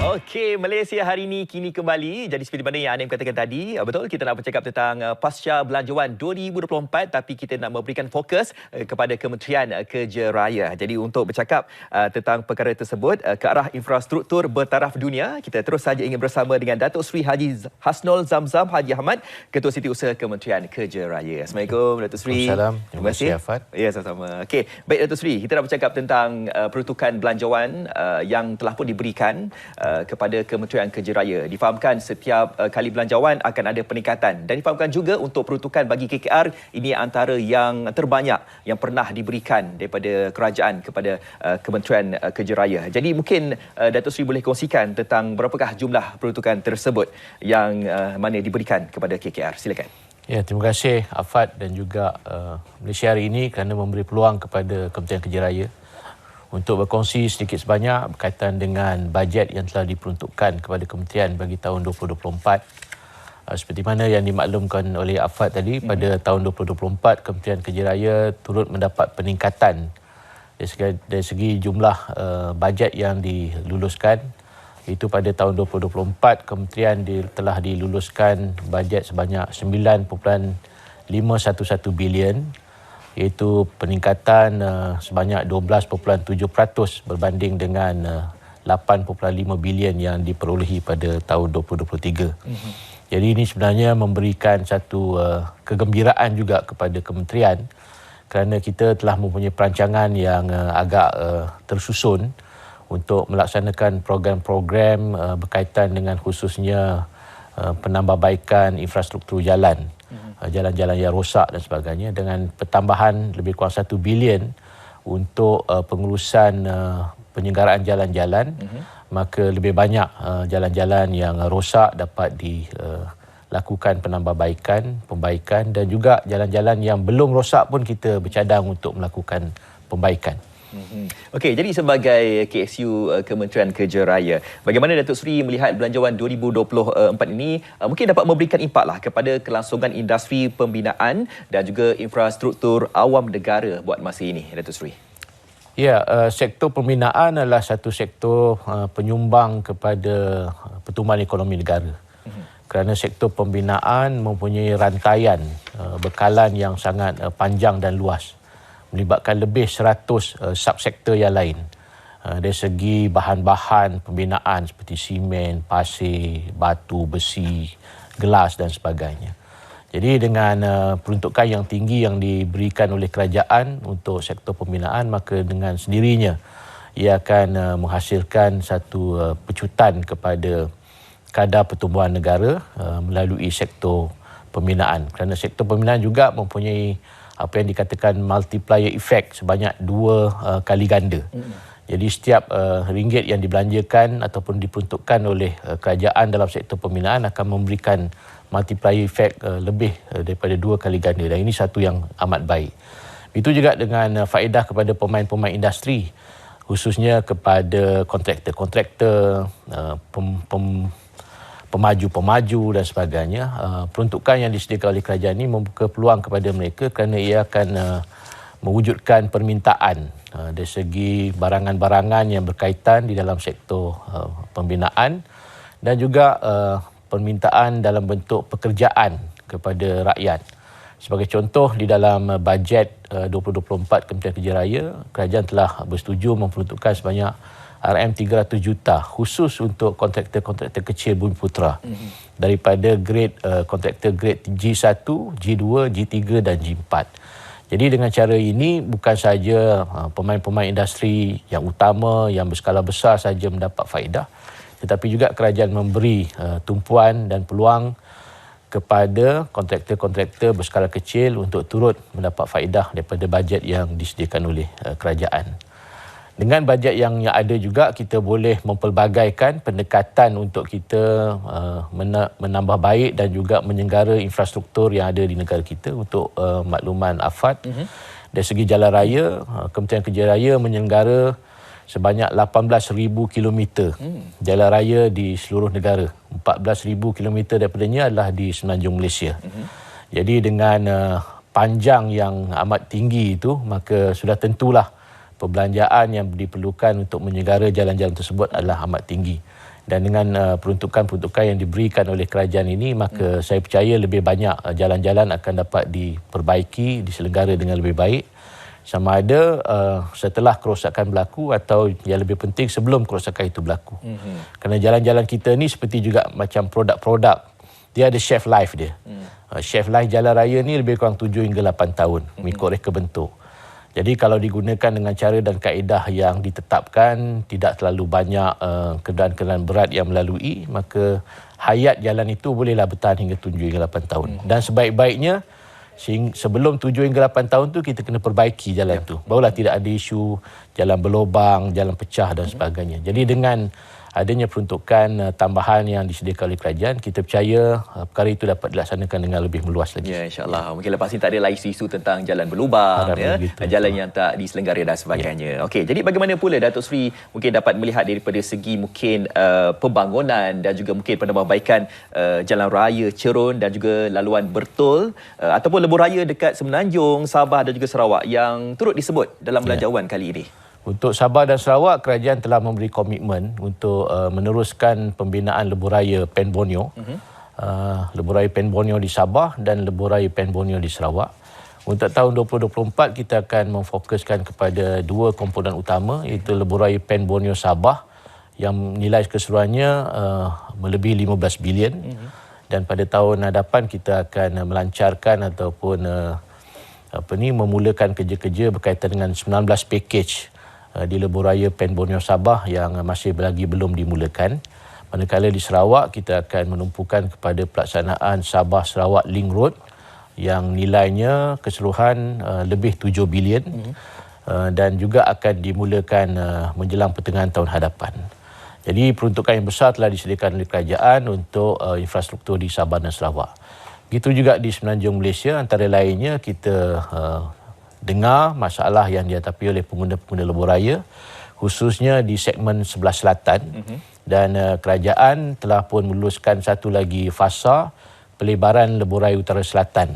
Okey, Malaysia hari ini kini kembali. Jadi seperti mana yang Anim katakan tadi, betul kita nak bercakap tentang pasca belanjawan 2024 tapi kita nak memberikan fokus kepada Kementerian Kerja Raya. Jadi untuk bercakap tentang perkara tersebut ke arah infrastruktur bertaraf dunia, kita terus saja ingin bersama dengan Datuk Seri Haji Hasnul Zamzam Haji Ahmad, Ketua Setiausaha Kementerian Kerja Raya. Assalamualaikum Datuk Seri. Assalamualaikum. Terima kasih Afad. Ya, sama-sama. Okey, baik Datuk Seri, kita nak bercakap tentang peruntukan belanjawan yang telah pun diberikan kepada Kementerian Kerja Raya. Difahamkan setiap kali belanjawan akan ada peningkatan dan difahamkan juga untuk peruntukan bagi KKR ini antara yang terbanyak yang pernah diberikan daripada kerajaan kepada Kementerian Kerja Raya. Jadi mungkin Datuk Seri boleh kongsikan tentang berapakah jumlah peruntukan tersebut yang mana diberikan kepada KKR. Silakan. Ya, terima kasih Afad dan juga Malaysia hari ini kerana memberi peluang kepada Kementerian Kerja Raya untuk berkongsi sedikit sebanyak berkaitan dengan bajet yang telah diperuntukkan kepada kementerian bagi tahun 2024. Seperti mana yang dimaklumkan oleh Afad tadi, pada tahun 2024 Kementerian Kerja Raya turut mendapat peningkatan dari segi jumlah bajet yang diluluskan. Itu pada tahun 2024 kementerian telah diluluskan bajet sebanyak 9.511 bilion, iaitu peningkatan sebanyak 12.7% berbanding dengan 8.5 bilion yang diperolehi pada tahun 2023. Jadi ini sebenarnya memberikan satu kegembiraan juga kepada kementerian kerana kita telah mempunyai perancangan yang agak tersusun untuk melaksanakan program-program berkaitan dengan khususnya penambahbaikan infrastruktur jalan, jalan-jalan yang rosak dan sebagainya, dengan pertambahan lebih kurang 1 bilion untuk pengurusan penyelenggaraan jalan-jalan. Maka lebih banyak jalan-jalan yang rosak dapat dilakukan penambahbaikan, pembaikan, dan juga jalan-jalan yang belum rosak pun kita bercadang untuk melakukan pembaikan. Okey, jadi sebagai KSU Kementerian Kerja Raya, bagaimana Datuk Seri melihat belanjawan 2024 ini mungkin dapat memberikan impaklah kepada kelangsungan industri pembinaan dan juga infrastruktur awam negara buat masa ini, Datuk Seri? Ya, sektor pembinaan adalah satu sektor penyumbang kepada pertumbuhan ekonomi negara. Kerana sektor pembinaan mempunyai rantaian bekalan yang sangat panjang dan luas, melibatkan lebih 100 subsektor yang lain. Dari segi bahan-bahan pembinaan seperti simen, pasir, batu, besi, gelas dan sebagainya. Jadi dengan peruntukan yang tinggi yang diberikan oleh kerajaan untuk sektor pembinaan, maka dengan sendirinya ia akan menghasilkan satu pecutan kepada kadar pertumbuhan negara melalui sektor pembinaan. Kerana sektor pembinaan juga mempunyai apa yang dikatakan multiplier effect sebanyak 2 kali ganda. Jadi setiap ringgit yang dibelanjakan ataupun diperuntukkan oleh kerajaan dalam sektor pembinaan akan memberikan multiplier effect lebih daripada 2 kali ganda, dan ini satu yang amat baik. Itu juga dengan faedah kepada pemain-pemain industri, khususnya kepada kontraktor-kontraktor, pemaju-pemaju dan sebagainya. Peruntukan yang disediakan oleh kerajaan ini membuka peluang kepada mereka kerana ia akan mewujudkan permintaan dari segi barangan-barangan yang berkaitan di dalam sektor pembinaan dan juga permintaan dalam bentuk pekerjaan kepada rakyat. Sebagai contoh, di dalam bajet 2024 Kementerian Kerja Raya, kerajaan telah bersetuju memperuntukkan sebanyak RM300 juta khusus untuk kontraktor-kontraktor kecil Bumiputera daripada grade kontraktor grade G1, G2, G3 dan G4. Jadi dengan cara ini bukan saja pemain-pemain industri yang utama yang berskala besar saja mendapat faedah, tetapi juga kerajaan memberi tumpuan dan peluang kepada kontraktor-kontraktor berskala kecil untuk turut mendapat faedah daripada bajet yang disediakan oleh kerajaan. Dengan bajet yang ada juga, kita boleh mempelbagaikan pendekatan untuk kita menambah baik dan juga menyenggara infrastruktur yang ada di negara kita. Untuk makluman Afad, dari segi jalan raya, Kementerian Kerja Raya menyenggara sebanyak 18,000 kilometer jalan raya di seluruh negara. 14,000 kilometer daripadanya adalah di Semenanjung Malaysia. Jadi dengan panjang yang amat tinggi itu, maka sudah tentulah perbelanjaan yang diperlukan untuk menyenggara jalan-jalan tersebut adalah amat tinggi. Dan dengan peruntukan-peruntukan yang diberikan oleh kerajaan ini, maka saya percaya lebih banyak jalan-jalan akan dapat diperbaiki, diselenggara dengan lebih baik. Sama ada setelah kerosakan berlaku atau yang lebih penting sebelum kerosakan itu berlaku. Kerana jalan-jalan kita ni seperti juga macam produk-produk, dia ada shelf life dia. Shelf life jalan raya ni lebih kurang 7 hingga 8 tahun mengikut reka bentuk. Jadi kalau digunakan dengan cara dan kaedah yang ditetapkan, tidak terlalu banyak kenderaan-kenderaan berat yang melalui, maka hayat jalan itu bolehlah bertahan hingga 7 hingga 8 tahun. Dan sebaik-baiknya, sebelum 7 hingga 8 tahun tu kita kena perbaiki jalan tu. Barulah tidak ada isu jalan berlubang, jalan pecah dan sebagainya. Jadi dengan adanya peruntukan tambahan yang disediakan oleh kerajaan, kita percaya perkara itu dapat dilaksanakan dengan lebih meluas lagi. Ya, insya-Allah. Mungkin lepas ini tak ada lagi isu tentang jalan berlubang, jalan yang tak diselenggara dan sebagainya. Okey, jadi bagaimana pula Datuk Seri mungkin dapat melihat daripada segi mungkin pembangunan dan juga mungkin penambahbaikan jalan raya Cerun dan juga laluan Bertul ataupun lebuh raya dekat Semenanjung, Sabah dan juga Sarawak yang turut disebut dalam belanjawan kali ini? Untuk Sabah dan Sarawak, kerajaan telah memberi komitmen untuk meneruskan pembinaan lebuh raya Pen Borneo. Lebuh raya Pen Borneo di Sabah dan lebuh raya Pen Borneo di Sarawak. Untuk tahun 2024, kita akan memfokuskan kepada dua komponen utama, iaitu lebuh raya Pen Borneo Sabah yang nilai keseluruhannya melebihi 15 bilion. Dan pada tahun hadapan kita akan melancarkan ataupun memulakan kerja-kerja berkaitan dengan 19 package di lebuh raya Pen Borneo Sabah yang masih lagi belum dimulakan. Manakala di Sarawak kita akan menumpukan kepada pelaksanaan Sabah Sarawak Link Road yang nilainya keseluruhan lebih 7 bilion dan juga akan dimulakan menjelang pertengahan tahun hadapan. Jadi peruntukan yang besar telah disediakan oleh kerajaan untuk infrastruktur di Sabah dan Sarawak. Begitu juga di Semenanjung Malaysia, antara lainnya kita dengar masalah yang dihadapi oleh pengguna-pengguna lebuh raya, khususnya di segmen sebelah selatan. Dan kerajaan telah pun meluluskan satu lagi fasa pelebaran lebuh raya utara selatan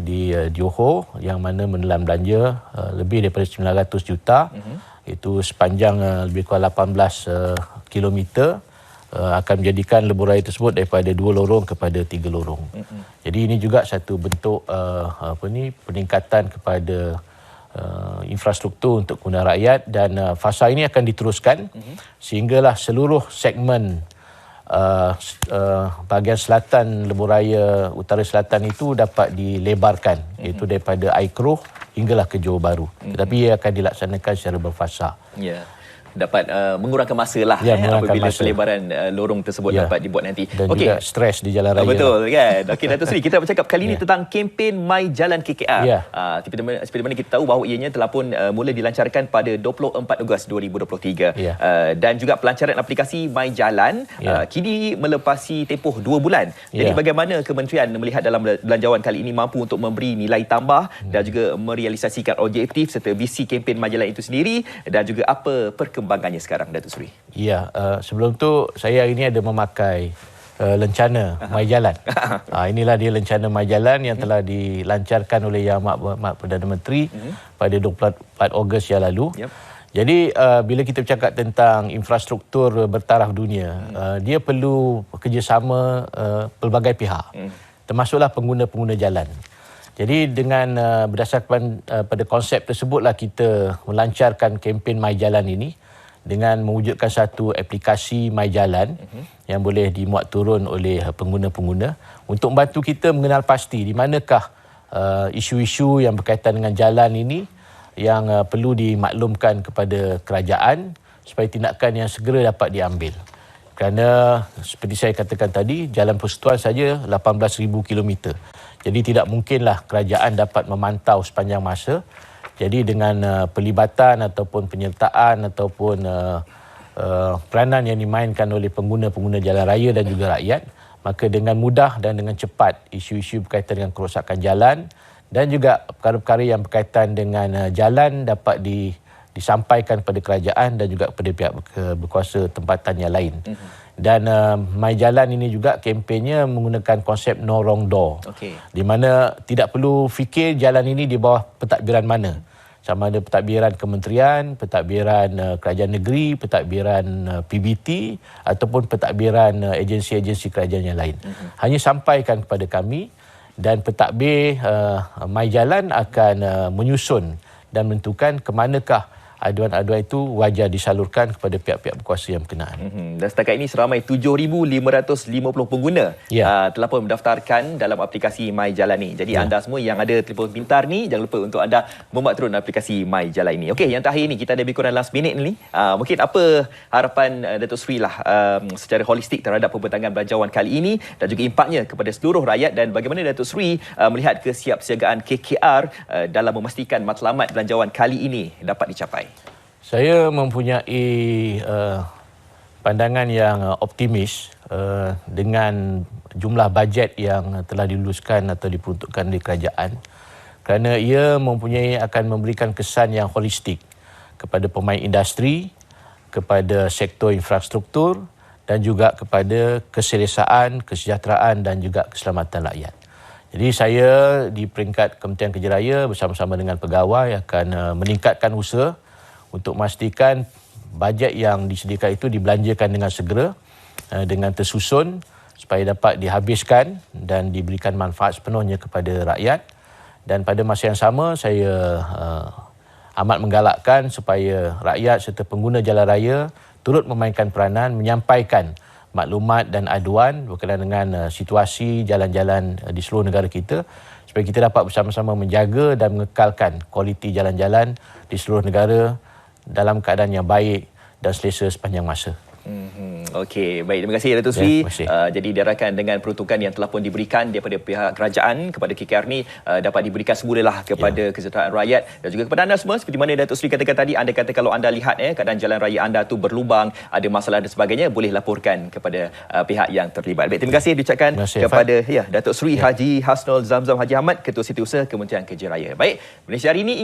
di Johor, yang mana menelan belanja lebih daripada 900 juta, itu sepanjang lebih kurang 18 kilometer. Akan menjadikan lebuh raya tersebut daripada 2 lorong kepada 3 lorong. Jadi ini juga satu bentuk peningkatan kepada infrastruktur untuk kegunaan rakyat, dan fasa ini akan diteruskan sehinggalah seluruh segmen bahagian selatan lebuh raya utara selatan itu dapat dilebarkan, iaitu daripada Aikroh hinggalah ke Johor Bahru. Tetapi ia akan dilaksanakan secara berfasa. Ya. Dapat mengurangkan masa lah apabila pelebaran lorong tersebut dapat dibuat nanti. Dan juga stres di jalan raya. Betul kan. Okey Datuk Seri, kita bercakap kali ini tentang kempen My Jalan KKR. Seperti mana kita tahu bahawa ianya telah pun mula dilancarkan pada 24 Ogos 2023. Dan juga pelancaran aplikasi My Jalan kini melepasi tempoh 2 bulan. Jadi bagaimana kementerian melihat dalam belanjawan kali ini mampu untuk memberi nilai tambah dan juga merealisasikan objektif serta visi kempen My Jalan itu sendiri, dan juga apa perkembangannya sekarang, Datuk Seri? Ya, sebelum tu saya hari ini ada memakai lencana My Jalan. Inilah dia lencana My Jalan yang telah dilancarkan oleh Yang Amat Perdana Menteri pada 24 Ogos yang lalu. Jadi bila kita bercakap tentang infrastruktur bertaraf dunia, dia perlu kerjasama pelbagai pihak, termasuklah pengguna-pengguna jalan. Jadi dengan berdasarkan pada konsep tersebutlah kita melancarkan kempen My Jalan ini dengan mewujudkan satu aplikasi My Jalan yang boleh dimuat turun oleh pengguna-pengguna untuk membantu kita mengenal pasti di manakah isu-isu yang berkaitan dengan jalan ini yang perlu dimaklumkan kepada kerajaan supaya tindakan yang segera dapat diambil. Kerana seperti saya katakan tadi, jalan persekutuan saja 18,000 kilometer. Jadi tidak mungkinlah kerajaan dapat memantau sepanjang masa. Jadi dengan pelibatan ataupun penyertaan ataupun peranan yang dimainkan oleh pengguna-pengguna jalan raya dan juga rakyat, maka dengan mudah dan dengan cepat isu-isu berkaitan dengan kerosakan jalan dan juga perkara-perkara yang berkaitan dengan jalan dapat disampaikan kepada kerajaan dan juga kepada pihak berkuasa tempatan yang lain. Dan My Jalan ini juga kempennya menggunakan konsep no wrong door. Di mana tidak perlu fikir jalan ini di bawah pentadbiran mana. sama ada pentadbiran kementerian, pentadbiran kerajaan negeri, pentadbiran PBT ataupun pentadbiran agensi-agensi kerajaan yang lain. Hanya sampaikan kepada kami dan pentadbir My Jalan akan menyusun dan menentukan ke manakah aduan-aduan itu wajar disalurkan kepada pihak-pihak berkuasa yang berkenaan. Dan setakat ini seramai 7,550 pengguna telah pun mendaftarkan dalam aplikasi My Jalan ni. Jadi anda semua yang ada telefon pintar ni, jangan lupa untuk anda memuat turun aplikasi My Jalan ini. Okey, yang terakhir ni kita ada lebih kurang last minute ni. Mungkin apa harapan Datuk Seri lah secara holistik terhadap pembentangan belanjawan kali ini dan juga impaknya kepada seluruh rakyat, dan bagaimana Datuk Seri melihat kesiapsiagaan KKR dalam memastikan matlamat belanjawan kali ini dapat dicapai? Saya mempunyai pandangan yang optimis dengan jumlah bajet yang telah diluluskan atau diperuntukkan di kerajaan, kerana ia akan memberikan kesan yang holistik kepada pemain industri, kepada sektor infrastruktur dan juga kepada keselesaan, kesejahteraan dan juga keselamatan rakyat. Jadi saya di peringkat Kementerian Kerja Raya bersama-sama dengan pegawai akan meningkatkan usaha untuk memastikan bajet yang disediakan itu dibelanjakan dengan segera, dengan tersusun supaya dapat dihabiskan dan diberikan manfaat sepenuhnya kepada rakyat. Dan pada masa yang sama saya amat menggalakkan supaya rakyat serta pengguna jalan raya turut memainkan peranan menyampaikan maklumat dan aduan berkenaan dengan situasi jalan-jalan di seluruh negara kita supaya kita dapat bersama-sama menjaga dan mengekalkan kualiti jalan-jalan di seluruh negara dalam keadaan yang baik dan selesa sepanjang masa. Okey, baik, terima kasih Datuk Seri. Jadi diharapkan dengan peruntukan yang telah pun diberikan daripada pihak kerajaan kepada KKR ni dapat diberikan semulalah kepada kesejahteraan rakyat dan juga kepada anda semua. Seperti mana Datuk Seri katakan tadi, anda kata kalau anda lihat keadaan jalan raya anda tu berlubang, ada masalah dan sebagainya, boleh laporkan kepada pihak yang terlibat. Baik, terima kasih diucapkan kepada Datuk Seri Haji Hasnul Zamzam Haji Ahmad, Ketua Setiausaha Kementerian Kerja Raya. Baik, Malaysia hari ini